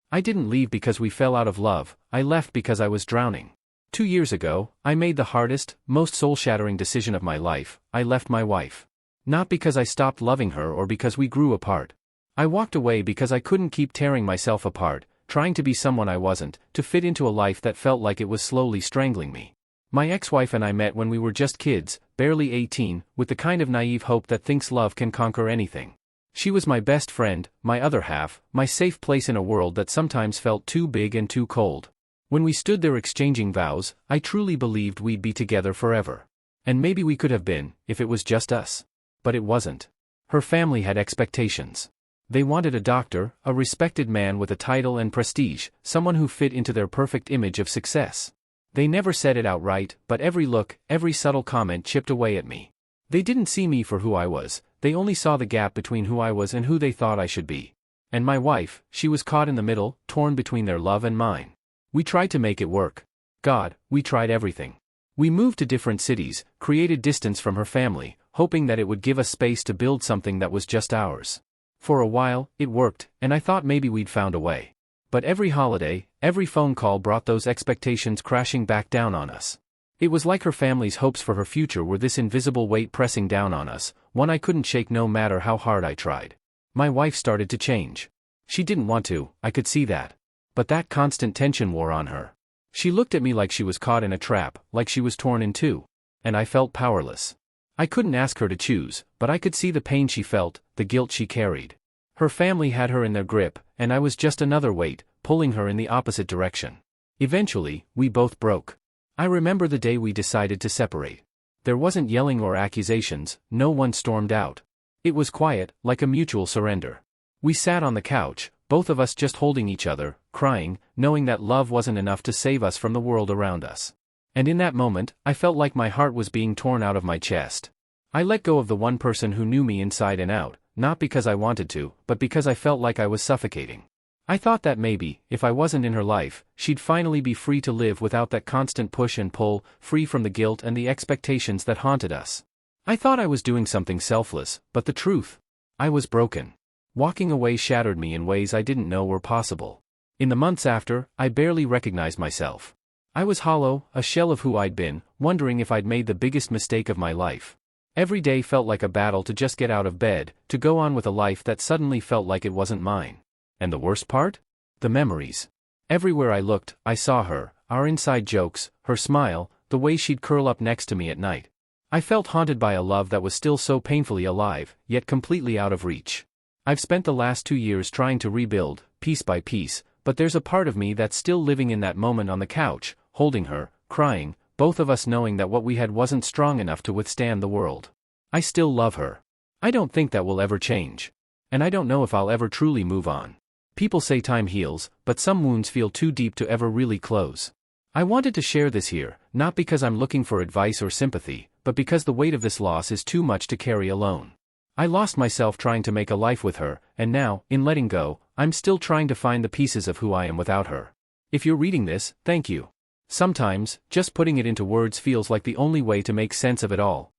I didn't leave because we fell out of love, I left because I was drowning. 2 years ago, I made the hardest, most soul-shattering decision of my life. I left my wife. Not because I stopped loving her or because we grew apart. I walked away because I couldn't keep tearing myself apart, trying to be someone I wasn't, to fit into a life that felt like it was slowly strangling me. My ex-wife and I met when we were just kids, barely 18, with the kind of naive hope that thinks love can conquer anything. She was my best friend, my other half, my safe place in a world that sometimes felt too big and too cold. When we stood there exchanging vows, I truly believed we'd be together forever. And maybe we could have been, if it was just us. But it wasn't. Her family had expectations. They wanted a doctor, a respected man with a title and prestige, someone who fit into their perfect image of success. They never said it outright, but every look, every subtle comment chipped away at me. They didn't see me for who I was, they only saw the gap between who I was and who they thought I should be. And my wife, she was caught in the middle, torn between their love and mine. We tried to make it work. God, we tried everything. We moved to different cities, created distance from her family, hoping that it would give us space to build something that was just ours. For a while, it worked, and I thought maybe we'd found a way. But every holiday, every phone call brought those expectations crashing back down on us. It was like her family's hopes for her future were this invisible weight pressing down on us, one I couldn't shake no matter how hard I tried. My wife started to change. She didn't want to, I could see that. But that constant tension wore on her. She looked at me like she was caught in a trap, like she was torn in two. And I felt powerless. I couldn't ask her to choose, but I could see the pain she felt, the guilt she carried. Her family had her in their grip, and I was just another weight, pulling her in the opposite direction. Eventually, we both broke. I remember the day we decided to separate. There wasn't yelling or accusations, no one stormed out. It was quiet, like a mutual surrender. We sat on the couch, both of us just holding each other, crying, knowing that love wasn't enough to save us from the world around us. And in that moment, I felt like my heart was being torn out of my chest. I let go of the one person who knew me inside and out, not because I wanted to, but because I felt like I was suffocating. I thought that maybe, if I wasn't in her life, she'd finally be free to live without that constant push and pull, free from the guilt and the expectations that haunted us. I thought I was doing something selfless, but the truth? I was broken. Walking away shattered me in ways I didn't know were possible. In the months after, I barely recognized myself. I was hollow, a shell of who I'd been, wondering if I'd made the biggest mistake of my life. Every day felt like a battle to just get out of bed, to go on with a life that suddenly felt like it wasn't mine. And the worst part? The memories. Everywhere I looked, I saw her, our inside jokes, her smile, the way she'd curl up next to me at night. I felt haunted by a love that was still so painfully alive, yet completely out of reach. I've spent the last 2 years trying to rebuild, piece by piece, but there's a part of me that's still living in that moment on the couch, holding her, crying, both of us knowing that what we had wasn't strong enough to withstand the world. I still love her. I don't think that will ever change. And I don't know if I'll ever truly move on. People say time heals, but some wounds feel too deep to ever really close. I wanted to share this here, not because I'm looking for advice or sympathy, but because the weight of this loss is too much to carry alone. I lost myself trying to make a life with her, and now, in letting go, I'm still trying to find the pieces of who I am without her. If you're reading this, thank you. Sometimes, just putting it into words feels like the only way to make sense of it all.